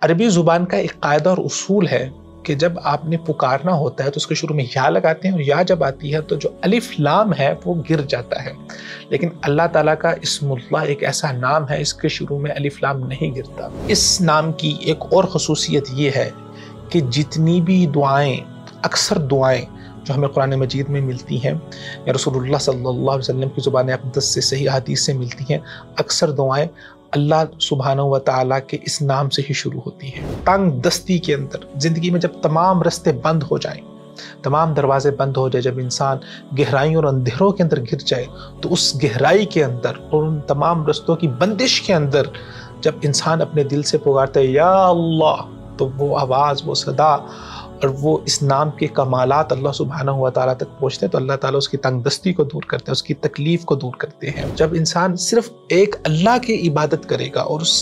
عربی زبان کا ایک قاعدہ اور اصول ہے کہ جب آپ نے پکارنا ہوتا ہے تو اس کے شروع میں یا لگاتے ہیں، اور یا جب آتی ہے تو جو الف لام ہے وہ گر جاتا ہے. لیکن اللہ تعالیٰ کا اسم اللہ ایک ایسا نام ہے اس کے شروع میں الف لام نہیں گرتا. اس نام کی ایک اور خصوصیت یہ ہے کہ جتنی بھی دعائیں، اکثر دعائیں جو ہمیں قرآن مجید میں ملتی ہیں یا رسول اللہ صلی اللہ علیہ وسلم کی زبان اقدس سے صحیح حدیث سے ملتی ہیں، اکثر دعائیں اللہ سبحانہ و تعالیٰ کے اس نام سے ہی شروع ہوتی ہیں. تنگ دستی کے اندر زندگی میں جب تمام راستے بند ہو جائیں، تمام دروازے بند ہو جائے، جب انسان گہرائیوں اور اندھیروں کے اندر گر جائے، تو اس گہرائی کے اندر اور ان تمام رستوں کی بندش کے اندر جب انسان اپنے دل سے پکارتا ہے یا اللہ، تو وہ آواز، وہ صدا اور وہ اس نام کے کمالات اللہ سبحانہ و تعالیٰ تک پہنچتے ہیں، تو اللہ تعالیٰ اس کی تنگ دستی کو دور کرتے ہیں، اس کی تکلیف کو دور کرتے ہیں. جب انسان صرف ایک اللہ کی عبادت کرے گا اور اس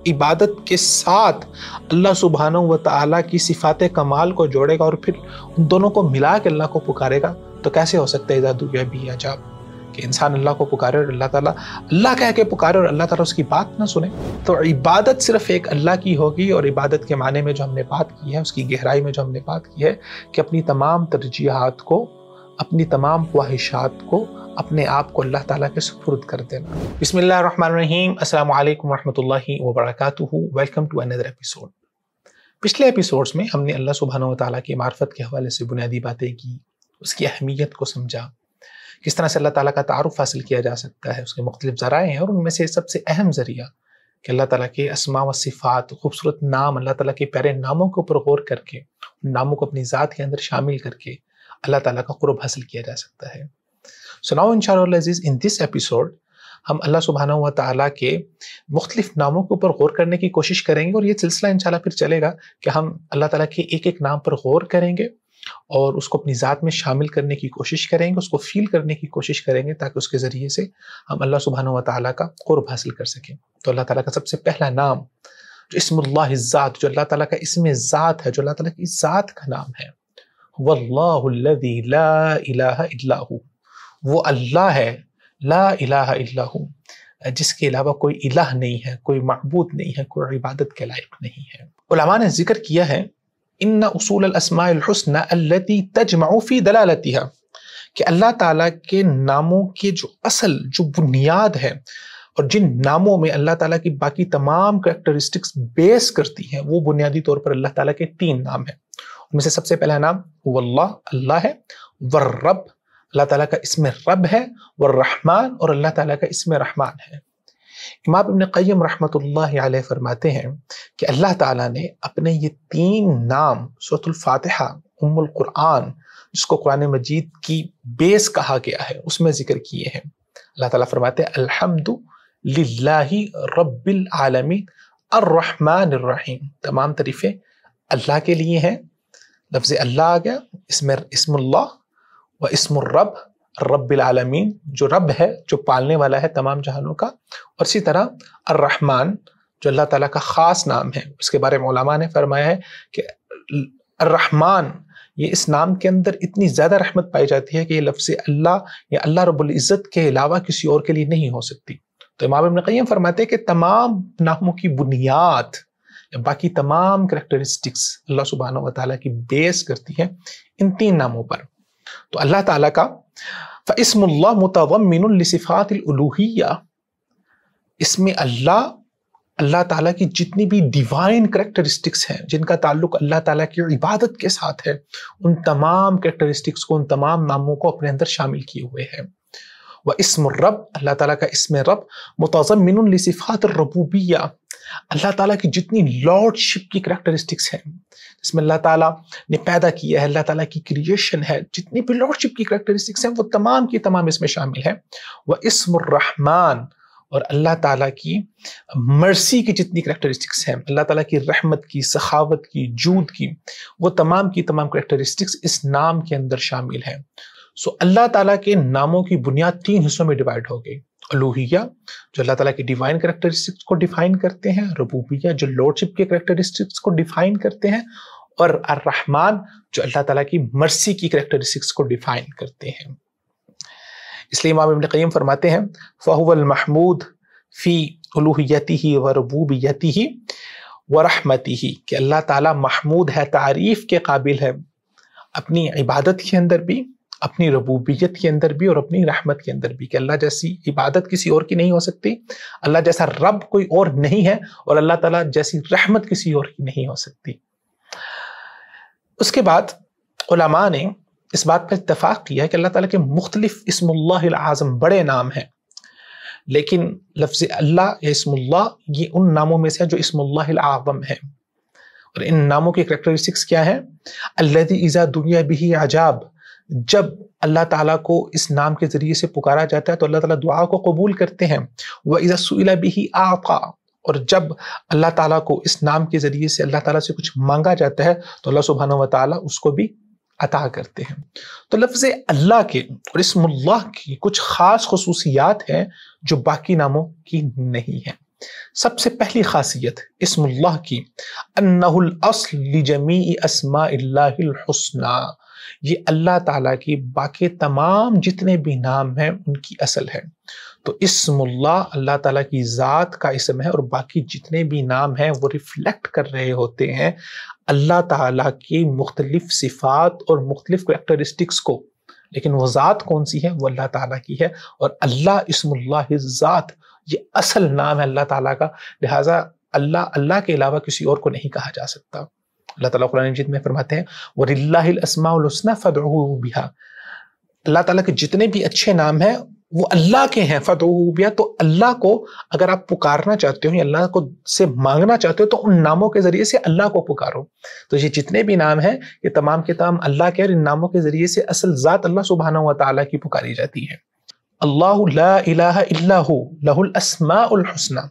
عبادت کے ساتھ اللہ سبحانہ و تعالیٰ کی صفات کمال کو جوڑے گا اور پھر ان دونوں کو ملا کے اللہ کو پکارے گا، تو کیسے ہو سکتا ہے اذا دعی به اجاب، کہ انسان اللہ کو پکارے اور اللہ تعالیٰ اللہ کہہ کے پکارے اور اللہ تعالیٰ اس کی بات نہ سنے. تو عبادت صرف ایک اللہ کی ہوگی، اور عبادت کے معنی میں جو ہم نے بات کی ہے، اس کی گہرائی میں جو ہم نے بات کی ہے کہ اپنی تمام ترجیحات کو، اپنی تمام خواہشات کو، اپنے آپ کو اللہ تعالیٰ کے سپرد کر دینا. بسم اللہ الرحمن الرحیم. السلام علیکم ورحمۃ اللہ وبرکاتہ. ویلکم ٹو اندر ایپیسوڈ. پچھلے ایپیسوڈز میں ہم نے اللہ سبحانہ و تعالیٰ کی معرفت کے حوالے سے بنیادی باتیں کی، اس کی اہمیت کو سمجھا، کس طرح سے اللہ تعالیٰ کا تعارف حاصل کیا جا سکتا ہے، اس کے مختلف ذرائع ہیں، اور ان میں سے سب سے اہم ذریعہ کہ اللہ تعالیٰ کے اسماء و صفات، خوبصورت نام، اللہ تعالیٰ کے پیارے ناموں کے اوپر غور کر کے، ان ناموں کو اپنی ذات کے اندر شامل کر کے اللہ تعالیٰ کا قرب حاصل کیا جا سکتا ہے. So now inshallah aziz, in this episode ہم اللہ سبحانہ و تعالیٰ کے مختلف ناموں کے اوپر غور کرنے کی کوشش کریں گے، اور یہ سلسلہ انشاءاللہ پھر چلے گا کہ ہم اللہ تعالیٰ کے ایک ایک نام پر غور کریں گے اور اس کو اپنی ذات میں شامل کرنے کی کوشش کریں گے، اس کو فیل کرنے کی کوشش کریں گے، تاکہ اس کے ذریعے سے ہم اللہ سبحانہ و تعالیٰ کا قرب حاصل کر سکیں. تو اللہ تعالیٰ کا سب سے پہلا نام جو اسم اللہ الذات، جو اللہ تعالیٰ کا اسم ذات ہے، جو اللہ تعالیٰ کی ذات کا نام ہے، واللہ الذی لا الہ الا ہو، وہ اللہ ہے، لا الہ الا ہو، جس کے علاوہ کوئی الہ نہیں ہے، کوئی معبود نہیں ہے، کوئی عبادت کے لائق نہیں ہے. علماء نے ذکر کیا ہے ان اصول الاسماء الحسنى التي تجمع في دلالتها، کہ اللہ تعالیٰ کے ناموں کے جو اصل، جو بنیاد ہے، اور جن ناموں میں اللہ تعالیٰ کی باقی تمام کریکٹرسٹکس بیس کرتی ہیں، وہ بنیادی طور پر اللہ تعالیٰ کے 3 نام ہیں. ان میں سے سب سے پہلا نام واللہ، اللہ ہے، والرب، اللہ تعالیٰ کا اسم رب ہے، والرحمن، اور اللہ تعالیٰ کا اسم رحمان ہے. امام ابن قیم رحمۃ اللہ علیہ فرماتے ہیں کہ اللہ تعالیٰ نے اپنے یہ 3 نام سورۃ الفاتحہ، ام القرآن، جس کو قرآن مجید کی بیس کہا گیا ہے، اس میں ذکر کیے ہیں. اللہ تعالیٰ فرماتے ہیں الحمد للہ رب العالمین الرحمن الرحیم، تمام تعریفیں اللہ کے لیے ہیں. لفظ اللہ آ گیا، اسم اللہ و اسم الرب، رب العالمین، جو رب ہے، جو پالنے والا ہے تمام جہانوں کا، اور اسی طرح الرحمن، جو اللہ تعالیٰ کا خاص نام ہے. اس کے بارے میں علماء نے فرمایا ہے کہ الرحمن، یہ اس نام کے اندر اتنی زیادہ رحمت پائی جاتی ہے کہ یہ لفظ اللہ یا اللہ رب العزت کے علاوہ کسی اور کے لیے نہیں ہو سکتی. تو امام ابن قیم فرماتے ہیں کہ تمام ناموں کی بنیاد، باقی تمام کریکٹرسٹکس اللہ سبحانہ و تعالیٰ کی بیس کرتی ہیں ان 3 ناموں پر. تو اللہ تعالیٰ کا فاسم اللہ متضمن لصفات الالوہیہ، اسم اللہ، اللہ تعالیٰ کی جتنی بھی ڈیوائن کریکٹرسٹکس ہیں جن کا تعلق اللہ تعالیٰ کی عبادت کے ساتھ ہے، ان تمام کریکٹرسٹکس کو، ان تمام ناموں کو اپنے اندر شامل کیے ہوئے ہیں. واسم الرب، اللہ تعالیٰ کا اسم رب متضمن لصفات الربوبیہ، اللہ تعالیٰ کی جتنی لارڈ شپ کی کریکٹرسٹکس ہیں، جس میں اللہ تعالیٰ نے پیدا کیا ہے، اللہ تعالیٰ کی کریشن ہے، جتنی بھی لارڈ شپ کی کریکٹرسٹکس ہیں وہ تمام کی تمام اس میں شامل ہیں. واسم الرحمن، اور اللہ تعالیٰ کی مرسی کی جتنی کریکٹرسٹکس ہیں، اللہ تعالیٰ کی رحمت کی، سخاوت کی، جود کی، وہ تمام کی تمام کریکٹرسٹکس اس نام کے اندر شامل ہیں. سو اللہ تعالیٰ کے ناموں کی بنیاد 3 حصوں میں ڈیوائیڈ ہو گئی. الوہیہ، جو اللہ تعالیٰ کی ڈیوائن کریکٹرسٹکس کو ڈیفائن کرتے ہیں، ربوبیہ، جو لارڈشپ کے کریکٹرسٹکس کو ڈیفائن کرتے ہیں، اور الرحمن، جو اللہ تعالیٰ کی مرسی کی کریکٹرسٹکس کو ڈیفائن کرتے ہیں. اس لیے امام ابن قیم فرماتے ہیں فَهُوَ الْمَحْمُودُ فِي أُلُوهِيَّتِهِ وَرُبُوبِيَّتِهِ، ورحمتہ کہ اللہ تعالیٰ محمود ہے، تعریف کے قابل ہے اپنی عبادت کے اندر بھی، اپنی ربوبیت کے اندر بھی، اور اپنی رحمت کے اندر بھی، کہ اللہ جیسی عبادت کسی اور کی نہیں ہو سکتی، اللہ جیسا رب کوئی اور نہیں ہے، اور اللہ تعالیٰ جیسی رحمت کسی اور کی نہیں ہو سکتی۔ اس کے بعد علماء نے اس بات پر اتفاق کیا ہے کہ اللہ تعالیٰ کے مختلف اسم اللہ العظم بڑے نام ہیں، لیکن لفظ اللہ یا اسم اللہ یہ ان ناموں میں سے ہے جو اسم اللہ العظم ہے، اور ان ناموں کی کریکٹرسٹکس کیا ہے؟ الذی اذا دعی بہ عجاب، جب اللہ تعالیٰ کو اس نام کے ذریعے سے پکارا جاتا ہے تو اللہ تعالیٰ دعا کو قبول کرتے ہیں، وَإِذَا سُئِلَ بِهِ أَعْطَى، اور جب اللہ تعالیٰ کو اس نام کے ذریعے سے اللہ تعالیٰ سے کچھ مانگا جاتا ہے تو اللہ سبحانہ و تعالیٰ اس کو بھی عطا کرتے ہیں۔ تو لفظ اللہ کے اور اسم اللہ کی کچھ خاص خصوصیات ہیں جو باقی ناموں کی نہیں ہیں۔ سب سے پہلی خاصیت اسم اللہ کی انہ الاصل لجمیع اسماء اللہ الحسنی، یہ اللہ تعالیٰ کی باقی تمام جتنے بھی نام ہیں ان کی اصل ہے۔ تو اسم اللہ اللہ تعالیٰ کی ذات کا اسم ہے، اور باقی جتنے بھی نام ہیں وہ ریفلیکٹ کر رہے ہوتے ہیں اللہ تعالیٰ کی مختلف صفات اور مختلف کریکٹرسٹکس کو، لیکن وہ ذات کون سی ہے؟ وہ اللہ تعالیٰ کی ہے، اور اللہ اسم اللہ ذات یہ اصل نام ہے اللہ تعالیٰ کا، لہٰذا اللہ کے علاوہ کسی اور کو نہیں کہا جا سکتا۔ اللہ تعالیٰ قرآن مجید میں فرماتے ہیں وَلِلَّهِ الْأَسْمَاءُ الْحُسْنَى فَادْعُوهُ بِهَا، اللہ تعالیٰ کے جتنے بھی اچھے نام ہیں وہ اللہ کے ہیں، فَادْعُوهُ بِهَا، تو اللہ کو اگر آپ پکارنا چاہتے ہو یا اللہ کو سے مانگنا چاہتے ہو تو ان ناموں کے ذریعے سے اللہ کو پکارو۔ تو یہ جتنے بھی نام ہیں یہ تمام کے تمام اللہ کے، اور ان ناموں کے ذریعے سے اصل ذات اللہ سبحانہ و تعالیٰ کی پکاری جاتی ہے۔ اللہ لا الہ الا ہو لہ الاسماء الحسنی،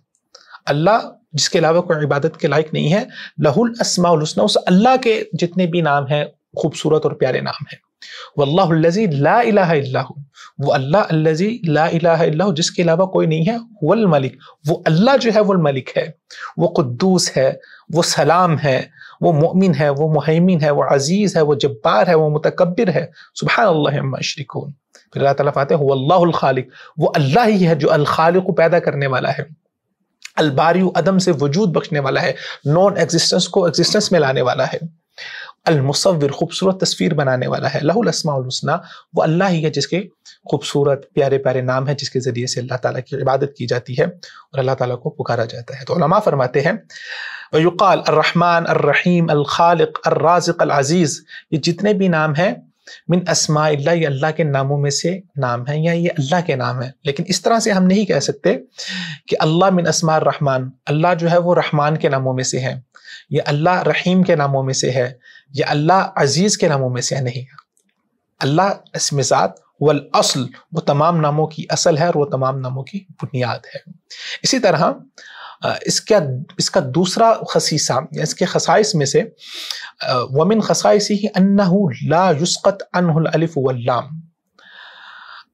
اللہ جس کے علاوہ کوئی عبادت کے لائق نہیں ہے، لہ الاسماء الحسنی، اس اللہ کے جتنے بھی نام ہیں خوبصورت اور پیارے نام ہیں۔ واللہ الذی لا الہ الا ہو، وہ اللہ الذی لا الہ الا ہو جس کے علاوہ کوئی نہیں ہے، هو الملک، وہ اللہ جو ہے وہ الملک ہے، وہ قدوس ہے، وہ سلام ہے، وہ مؤمن ہے، وہ مہیمن ہے، وہ عزیز ہے، وہ جبار ہے، وہ متکبر ہے، سبحان اللہ عما یشرکون۔ پھر اللہ تعالیٰ فاتح هو اللہ الخالق، وہ اللہ ہی ہے جو الخالق کو پیدا کرنے والا ہے، الباری عدم سے وجود بخشنے والا ہے، نان ایگزسٹنس کو ایگزسٹنس میں لانے والا ہے، المصور خوبصورت تصویر بنانے والا ہے، لہ الاسماء الحسنی، وہ اللہ ہی ہے جس کے خوبصورت پیارے پیارے نام ہیں جس کے ذریعے سے اللہ تعالیٰ کی عبادت کی جاتی ہے اور اللہ تعالیٰ کو پکارا جاتا ہے۔ تو علماء فرماتے ہیں ویقال الرحمن الرحیم الخالق الرازق العزیز، یہ جتنے بھی نام ہیں من اسماء اللہ، یہ اللہ کے ناموں میں سے نام ہیں یا یہ اللہ کے نام ہیں، لیکن اس طرح سے ہم نہیں کہہ سکتے کہ اللہ من اسماء الرحمن، اللہ جو ہے وہ رحمان کے ناموں میں سے ہے، یا اللہ رحیم کے ناموں میں سے ہے، یا اللہ عزیز کے ناموں میں سے ہے، نہیں۔ اللہ اسم ذات والاصل، وہ تمام ناموں کی اصل ہے اور وہ تمام ناموں کی بنیاد ہے۔ اسی طرح اس کا دوسرا خصیصہ یا اس کے خصائص میں سے ومن خصائصہ انہ لا یسقط عنہ الالف واللام،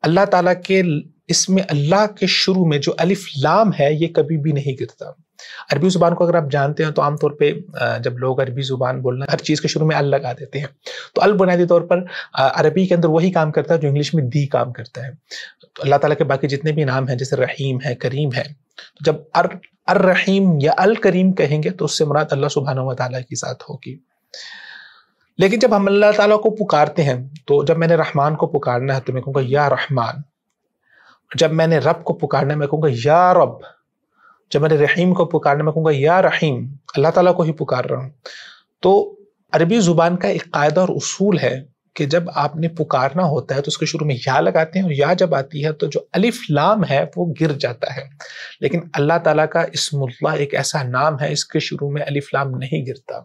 اللہ تعالیٰ کے اسم اللہ کے شروع میں جو الف لام ہے یہ کبھی بھی نہیں گرتا۔ عربی زبان کو اگر آپ جانتے ہیں تو عام طور پہ جب لوگ عربی زبان بولنا ہر چیز کے شروع میں ال لگا دیتے ہیں، تو ال بنیادی طور پر عربی کے اندر وہی کام کرتا ہے جو انگلش میں دی کام کرتا ہے۔ تو اللہ تعالیٰ کے باقی جتنے بھی نام ہیں جیسے رحیم ہے، کریم ہے، تو جب الرحیم یا الکریم کہیں گے تو اس سے مراد اللہ سبحانہ و تعالیٰ کی ذات ہوگی۔ لیکن جب ہم اللہ تعالیٰ کو پکارتے ہیں تو جب میں نے رحمان کو پکارنا ہے تو میں کہوں گا یا رحمان، جب میں نے رب کو پکارنا ہے میں کہوں گا یا رب، جب میں نے رحیم کو پکارنا میں کہوں گا یا رحیم، اللہ تعالیٰ کو ہی پکار رہا ہوں۔ تو عربی زبان کا ایک قاعدہ اور اصول ہے کہ جب آپ نے پکارنا ہوتا ہے تو اس کے شروع میں یا لگاتے ہیں، اور یا جب آتی ہے تو جو الف لام ہے وہ گر جاتا ہے، لیکن اللہ تعالیٰ کا اسم اللہ ایک ایسا نام ہے اس کے شروع میں الف لام نہیں گرتا۔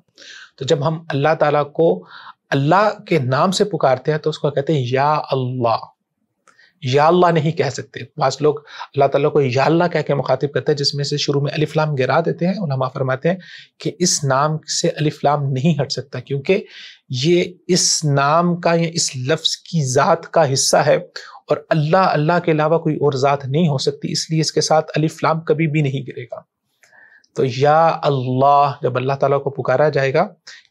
تو جب ہم اللہ تعالیٰ کو اللہ کے نام سے پکارتے ہیں تو اس کو کہتے ہیں یا اللہ، یا اللہ نہیں کہہ سکتے۔ بعض لوگ اللہ تعالیٰ کو یا اللہ کہہ کے مخاطب کرتے ہیں جس میں سے شروع میں الف لام گرا دیتے ہیں۔ علماء فرماتے ہیں کہ اس نام سے الف لام نہیں ہٹ سکتا کیونکہ یہ اس نام کا یا اس لفظ کی ذات کا حصہ ہے، اور اللہ کے علاوہ کوئی اور ذات نہیں ہو سکتی، اس لیے اس کے ساتھ الف لام کبھی بھی نہیں گرے گا۔ تو یا اللہ جب اللہ تعالیٰ کو پکارا جائے گا،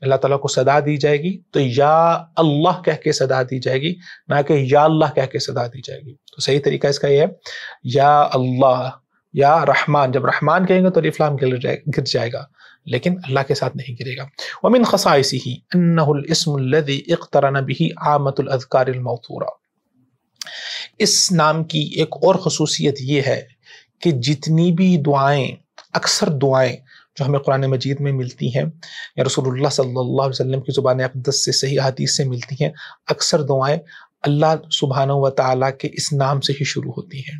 اللہ تعالیٰ کو صدا دی جائے گی تو یا اللہ کہہ کے صدا دی جائے گی، نہ کہ یا اللہ کہہ کے صدا دی جائے گی۔ تو صحیح طریقہ اس کا یہ ہے یا اللہ، یا رحمان، جب رحمان کہیں گے تو الف لام گر جائے گا، لیکن اللہ کے ساتھ نہیں گرے گا۔ ومن خصائصه انه الاسم الذي اقترن به عامة الاذکار الموثورہ، اس نام کی ایک اور خصوصیت یہ ہے کہ جتنی بھی دعائیں، اکثر دعائیں جو ہمیں قرآن مجید میں ملتی ہیں یا رسول اللہ صلی اللہ علیہ وسلم کی زبان اقدس سے صحیح حدیث سے ملتی ہیں، اکثر دعائیں اللہ سبحانہ و تعالیٰ کے اس نام سے ہی شروع ہوتی ہیں۔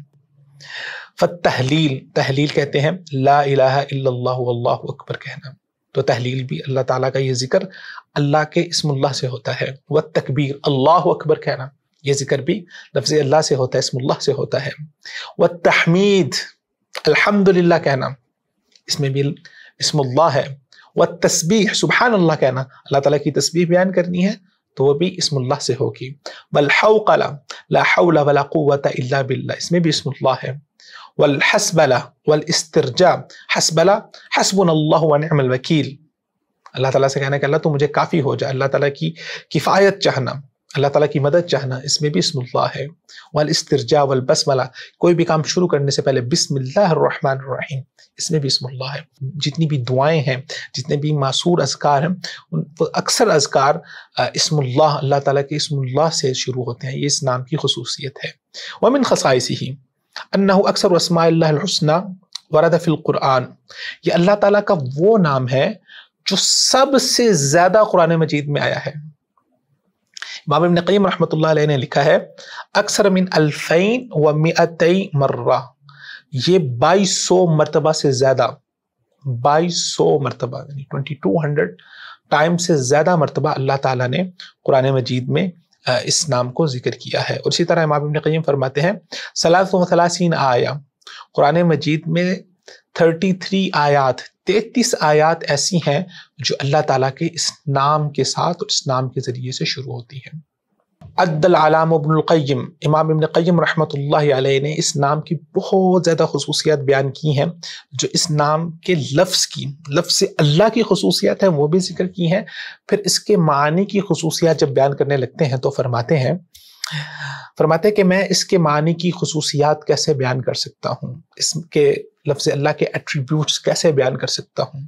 فتحلیل، تحلیل کہتے ہیں لا الہ الا اللہ واللہ اکبر کہنا، تو تحلیل بھی اللہ تعالیٰ کا یہ ذکر اللہ کے اسم اللہ سے ہوتا ہے۔ والتکبیر، اللہ اکبر کہنا، یہ ذکر بھی لفظ اللہ سے ہوتا ہے، اسم اللہ سے ہوتا ہے۔ والتحمید، الحمدللہ کہنا، اس میں بھی اسم اللہ ہے۔ والتسبیح، سبحان اللہ کہنا، اللہ تعالیٰ کی تسبیح بیان کرنی ہے تو وہ بھی اسم اللہ سے ہوگی۔ والحوقلہ، لا حول ولا قوة الا باللہ، اس میں بھی اسم اللہ ہے۔ والحسبلہ والاسترجاع، حسبلہ حسبنا اللہ ونعم الوکیل، اللہ تعالیٰ سے کہنا کہ اللہ تو مجھے کافی ہو جائے، اللہ تعالیٰ کی کفایت چاہنا، اللہ تعالیٰ کی مدد چاہنا، اس میں بھی اسم اللہ ہے۔ والاسترجاع والبسملہ، کوئی بھی کام شروع کرنے سے پہلے بسم اللہ الرحمن الرحیم، اس میں بھی اسم اللہ ہے۔ جتنی بھی دعائیں ہیں، جتنے بھی معصور اذکار ہیں، اکثر اذکار اسم اللہ، اللہ تعالیٰ کے اسم اللہ سے شروع ہوتے ہیں، یہ اس نام کی خصوصیت ہے۔ ومن خصائصہ انہ اکثر اسماء اللہ الحسنی ورد فی القرآن، یہ اللہ تعالیٰ کا وہ نام ہے جو سب سے زیادہ قرآن مجید میں آیا ہے۔ امام ابن قیم رحمۃ اللہ علیہ نے لکھا ہے اکثر من 2200 مرہ، یہ 2200 مرتبہ سے زیادہ، 2200 مرتبہ یعنی 2200 ٹائم سے زیادہ مرتبہ اللہ تعالیٰ نے قرآن مجید میں اس نام کو ذکر کیا ہے۔ اور اسی طرح امام ابن قیم فرماتے ہیں 33 آیہ، قرآن مجید میں 33 آیات، 33 آیات ایسی ہیں جو اللہ تعالیٰ کے اس نام کے ساتھ اور اس نام کے ذریعے سے شروع ہوتی ہیں۔ عد العلام ابن القیم، امام ابن قیم رحمۃ اللہ علیہ نے اس نام کی بہت زیادہ خصوصیات بیان کی ہیں، جو اس نام کے لفظ اللہ کی خصوصیات ہیں وہ بھی ذکر کی ہیں، پھر اس کے معنی کی خصوصیات جب بیان کرنے لگتے ہیں تو فرماتے ہیں کہ میں اس کے معنی کی خصوصیات کیسے بیان کر سکتا ہوں، اس کے لفظ اللہ کے ایٹریبیوٹس کیسے بیان کر سکتا ہوں۔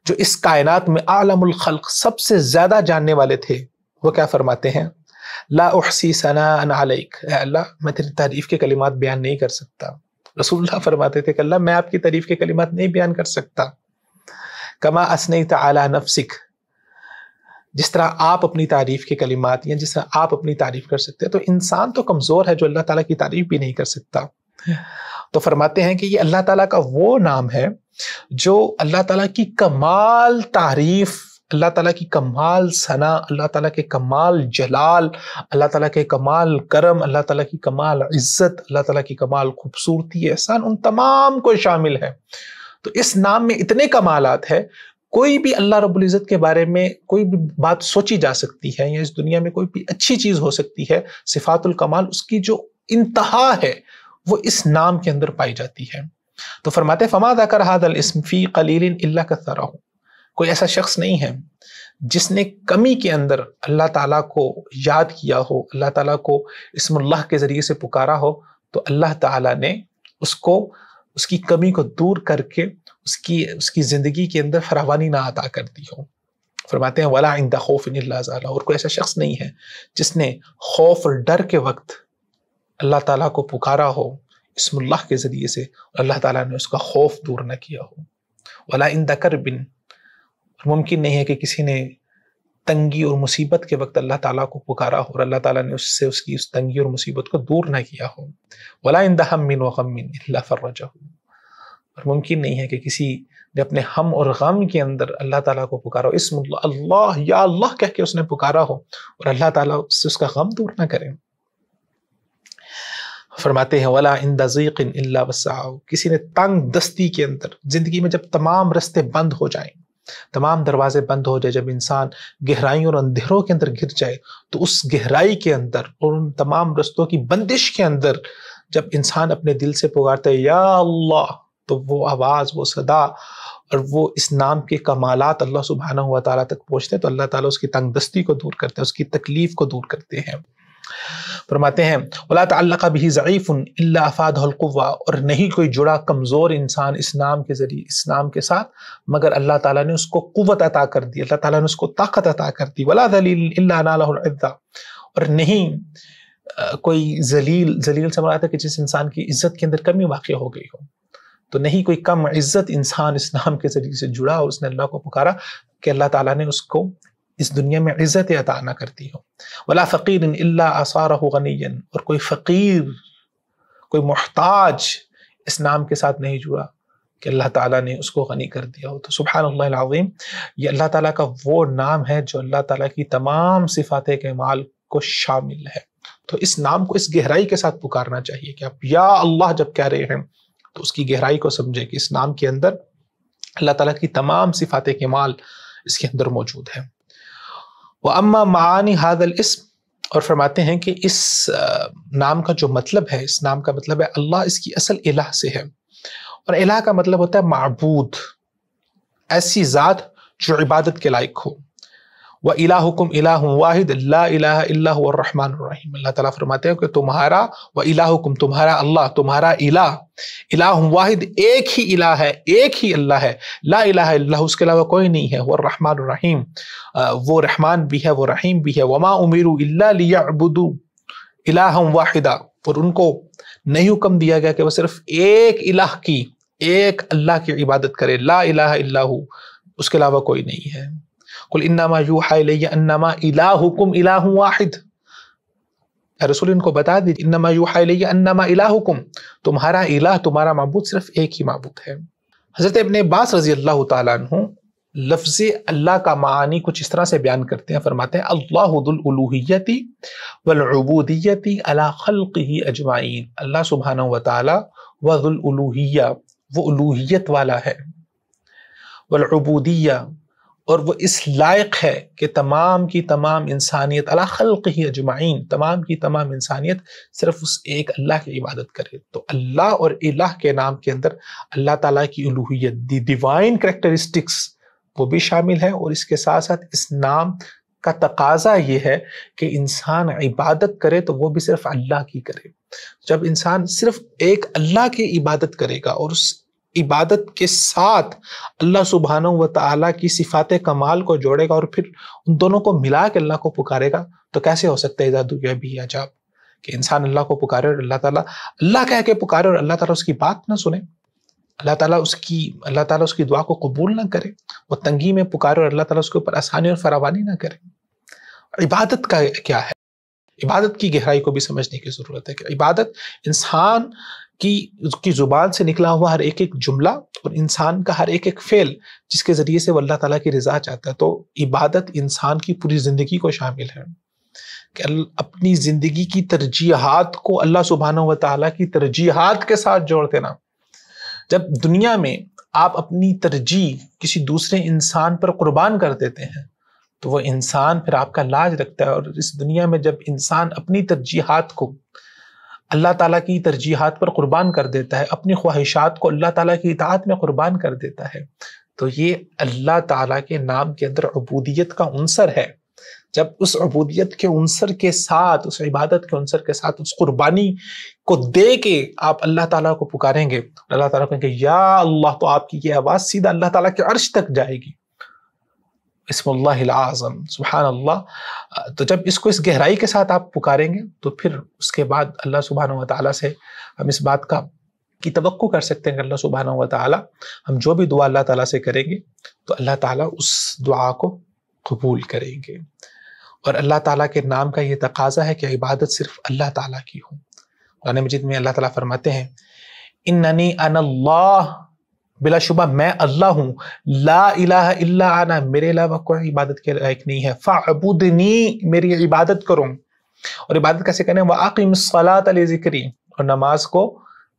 جو اس کائنات میں عالم الخلق سب سے زیادہ جاننے والے تھے، وہ کیا فرماتے ہیں؟ لا احصی ثناء علیک، اے اللہ میں تیری تعریف کے کلمات بیان نہیں کر سکتا۔ رسول اللہ فرماتے تھے کہ اللہ میں آپ کی تعریف کے کلمات نہیں بیان کر سکتا۔ کما اثنیت علی نفسک، جس طرح آپ اپنی تعریف کے کلمات یا جس طرح آپ اپنی تعریف کر سکتے ہیں، تو انسان تو کمزور ہے جو اللہ تعالیٰ کی تعریف بھی نہیں کر سکتا۔ تو فرماتے ہیں کہ یہ اللہ تعالیٰ کا وہ نام ہے جو اللہ تعالیٰ کی کمال تعریف، اللہ تعالیٰ کی کمال ثنا، اللہ تعالیٰ کے کمال جلال، اللہ تعالیٰ کے کمال کرم، اللہ تعالیٰ کی کمال عزت، اللہ تعالیٰ کی کمال خوبصورتی، احسان، ان تمام کو شامل ہے۔ تو اس نام میں اتنے کمالات ہیں، کوئی بھی اللہ رب العزت کے بارے میں کوئی بھی بات سوچی جا سکتی ہے، یا اس دنیا میں کوئی بھی اچھی چیز ہو سکتی ہے، صفات الکمال اس کی جو انتہا ہے وہ اس نام کے اندر پائی جاتی ہے۔ تو فرماتے فما ذکر هذا الاسم فی قلیل الا کثرہ، کوئی ایسا شخص نہیں ہے جس نے کمی کے اندر اللہ تعالیٰ کو یاد کیا ہو، اللہ تعالیٰ کو اسم اللہ کے ذریعے سے پکارا ہو، تو اللہ تعالیٰ نے اس کی کمی کو دور کر کے اس کی زندگی کے اندر فراوانی نہ عطا کر دی ہو۔ فرماتے ہیں ولا عند خوف الا زالہ، اور کوئی ایسا شخص نہیں ہے جس نے خوف اور ڈر کے وقت اللہ تعالیٰ کو پکارا ہو اسم اللہ کے ذریعے سے، اور اللہ تعالیٰ نے اس کا خوف دور نہ کیا ہو۔ ولا عند کرب، ممکن نہیں ہے کہ کسی نے تنگی اور مصیبت کے وقت اللہ تعالیٰ کو پکارا ہو اور اللہ تعالیٰ نے اس کی تنگی اور مصیبت کو دور نہ کیا ہو۔ ولا عند ہم وغم الا فرجہ، اور ممکن نہیں ہے کہ کسی نے اپنے ہم اور غم کے اندر اللہ تعالیٰ کو پکارا ہو، اسم اللہ یا اللہ کہہ کے اس نے پکارا ہو اور اللہ تعالیٰ سے اس کا غم دور نہ کرے۔ فرماتے ہیں ولا عند ضیق الا وسعہ، کسی نے تنگ دستی کے اندر، زندگی میں جب تمام رستے بند ہو جائیں، تمام دروازے بند ہو جائے، جب انسان گہرائیوں اور اندھیروں کے اندر گر جائے، تو اس گہرائی کے اندر اور ان تمام رستوں کی بندش کے اندر جب انسان اپنے دل سے پکارتا ہے یا اللہ، تو وہ آواز، وہ صدا اور وہ اس نام کے کمالات اللہ سبحانہ و تعالیٰ تک پہنچتے ہیں، تو اللہ تعالیٰ اس کی تنگ دستی کو دور کرتے ہیں، اس کی تکلیف کو دور کرتے ہیں۔ فرماتے ہیں وَلَا تَعَلَّقَ بِهِ ضَعِيفٌ إِلَّا أَفَادَهُ الْقُوَّةُ، اور نہیں کوئی جڑا کمزور انسان اس نام کے ذریعے، اس نام کے ساتھ، مگر اللہ تعالیٰ نے اس کو قوت عطا کر دی، اللہ تعالیٰ نے اس کو طاقت عطا کر دی۔ وَلَا ذَلِيلٌ إِلَّا نَالَهُ الْعِزَّةُ، اور نہیں کوئی ذلیل سے مراد ہے کہ جس انسان کی عزت کے اندر کمی واقع ہو گئی ہو، تو نہیں کوئی کم عزت انسان اس نام کے ذریعے سے جڑا اور اس نے اللہ کو پکارا کہ اللہ تعالیٰ نے اس کو اس دنیا میں عزت عطا نہ کرتی ہو۔ وَلَا فَقِيرٌ إِلَّا أَصَارَهُ غَنِيًّا، اور کوئی فقیر، کوئی محتاج اس نام کے ساتھ نہیں جڑا کہ اللہ تعالیٰ نے اس کو غنی کر دیا ہو۔ تو سبحان اللہ العظیم، یہ اللہ تعالیٰ کا وہ نام ہے جو اللہ تعالیٰ کی تمام صفات کمال کو شامل ہے۔ تو اس نام کو اس گہرائی کے ساتھ پکارنا چاہیے کہ آپ یا اللہ جب کہہ رہے ہیں تو اس کی گہرائی کو سمجھے کہ اس نام کے اندر اللہ تعالیٰ کی تمام صفات کمال اس کے اندر موجود ہے۔ وَأَمَّا مَعَانِ هَذَا الْإِسْمِ، اور فرماتے ہیں کہ اس نام کا جو مطلب ہے، اس نام کا مطلب ہے اللہ، اس کی اصل الہ سے ہے، اور الہ کا مطلب ہوتا ہے معبود، ایسی ذات جو عبادت کے لائق ہو۔ وَإِلَٰهُكُمْ إِلَٰهٌ وَاحِدٌ لَا إِلَٰهَ إِلَّا هُوَ الرَّحْمَٰنُ الرَّحِيمُ، اللہ تعالیٰ فرماتے ہیں کہ تمہارا وَإِلَٰهُكُمْ، تمہارا اللہ، تمہارا الہ، الہ واحد، ایک ہی الہ ہے، ایک ہی اللہ ہے، لا الہ الا اللہ، اس کے علاوہ کوئی نہیں ہے، وہ الرحمن الرحیم، وہ رحمان بھی ہے، وہ رحیم بھی ہے۔ وما امروا الا ليعبدوا الہا واحدا، اور ان کو نہیں حکم دیا گیا کہ وہ صرف ایک الہ کی، ایک اللہ کی عبادت کرے، لا الہ الا ہو، اس کے علاوہ کوئی نہیں ہے۔ قل انما یوحی الی انما الہکم الہ واحد، اے رسول ان کو بتا دیجیے انما یوحی الی انما الہکم، تمہارا الہ، تمہارا معبود صرف ایک ہی معبود ہے۔ حضرت ابن عباس رضی اللہ تعالیٰ عنہ لفظ اللہ کا معانی کچھ اس طرح سے بیان کرتے ہیں، فرماتے ہیں اللہ ذو الالوہیت والعبودیت علی خلقہ اجمعین، اللہ سبحانہ وتعالی و ذو الالوہیہ، وہ الوہیت والا ہے، والعبودیہ، اور وہ اس لائق ہے کہ تمام کی تمام انسانیت، علی خلقہ اجمعین، تمام کی تمام انسانیت صرف اس ایک اللہ کی عبادت کرے۔ تو اللہ اور الہ کے نام کے اندر اللہ تعالیٰ کی الوہیت، دی ڈیوائن کریکٹرسٹکس، وہ بھی شامل ہے، اور اس کے ساتھ ساتھ اس نام کا تقاضا یہ ہے کہ انسان عبادت کرے تو وہ بھی صرف اللہ کی کرے۔ جب انسان صرف ایک اللہ کی عبادت کرے گا اور اس عبادت کے ساتھ اللہ سبحانہ و تعالیٰ کی صفات کمال کو جوڑے گا اور پھر ان دونوں کو ملا کے اللہ کو پکارے گا، تو کیسے ہو سکتا ہے اذا دعی به عجاب، کہ انسان اللہ کو پکارے اور اللہ تعالیٰ اللہ کہہ کے پکارے اور اللہ تعالیٰ اس کی بات نہ سنے، اللہ تعالیٰ اس کی دعا کو قبول نہ کرے، وہ تنگی میں پکارے اور اللہ تعالیٰ اس کے اوپر آسانی اور فراوانی نہ کرے۔ عبادت کا کیا ہے؟ عبادت کی گہرائی کو بھی سمجھنے کی ضرورت ہے کہ عبادت انسان کی زبان سے نکلا ہوا ہر ایک ایک جملہ اور انسان کا ہر ایک ایک فعل جس کے ذریعے سے وہ اللہ تعالیٰ کی رضا چاہتا ہے۔ تو عبادت انسان کی پوری زندگی کو شامل ہے کہ اپنی زندگی کی ترجیحات کو اللہ سبحانہ و تعالیٰ کی ترجیحات کے ساتھ جوڑ دینا۔ جب دنیا میں آپ اپنی ترجیح کسی دوسرے انسان پر قربان کر دیتے ہیں تو وہ انسان پھر آپ کا لاج رکھتا ہے، اور اس دنیا میں جب انسان اپنی ترجیحات کو اللہ تعالیٰ کی ترجیحات پر قربان کر دیتا ہے، اپنی خواہشات کو اللہ تعالیٰ کی اطاعت میں قربان کر دیتا ہے، تو یہ اللہ تعالیٰ کے نام کے اندر عبودیت کا عنصر ہے۔ جب اس عبودیت کے عنصر کے ساتھ، اس عبادت کے عنصر کے ساتھ اس قربانی کو دے کے آپ اللہ تعالیٰ کو پکاریں گے، اللہ تعالیٰ کہیں گے یا اللہ، تو آپ کی یہ آواز سیدھا اللہ تعالیٰ کے عرش تک جائے گی۔ اسم اللہ العظم، سبحان اللہ۔ تو جب اس کو اس گہرائی کے ساتھ آپ پکاریں گے تو پھر اس کے بعد اللہ سبحانہ و تعالیٰ سے ہم اس بات کی توقع کر سکتے ہیں کہ اللہ سبحانہ و تعالیٰ ہم جو بھی دعا اللہ تعالیٰ سے کریں گے تو اللہ تعالیٰ اس دعا کو قبول کریں گے۔ اور اللہ تعالیٰ کے نام کا یہ تقاضا ہے کہ عبادت صرف اللہ تعالیٰ کی ہو۔ قرآن مجید میں اللہ تعالیٰ فرماتے ہیں اننی انا اللہ، بلا شبہ میں اللہ ہوں، لا الہ الا انا، میرے علاوہ کوئی عبادت کے لائق نہیں ہے، فاعبدنی، میری عبادت کرو۔ اور عبادت کیسے کریں؟ واقم الصلاۃ لذکری، اور نماز کو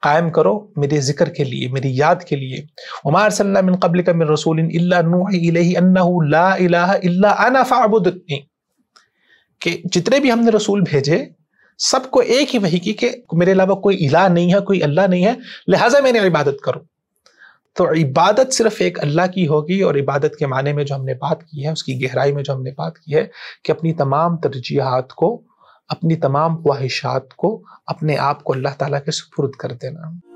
قائم کرو میرے ذکر کے لیے، میری یاد کے لیے۔ وما ارسلنا من قبلک من رسول الا نوحی الیہ انہ لا الہ الا انا فاعبدنی، کہ جتنے بھی ہم نے رسول بھیجے سب کو ایک ہی وحی کی کہ میرے علاوہ کوئی الہ نہیں ہے، کوئی اللہ نہیں ہے، لہٰذا میں نے عبادت کرو۔ تو عبادت صرف ایک اللہ کی ہوگی، اور عبادت کے معنی میں جو ہم نے بات کی ہے، اس کی گہرائی میں جو ہم نے بات کی ہے کہ اپنی تمام ترجیحات کو اپنی تمام خواہشات کو، اپنے آپ کو اللہ تعالیٰ کے سپرد کر دینا۔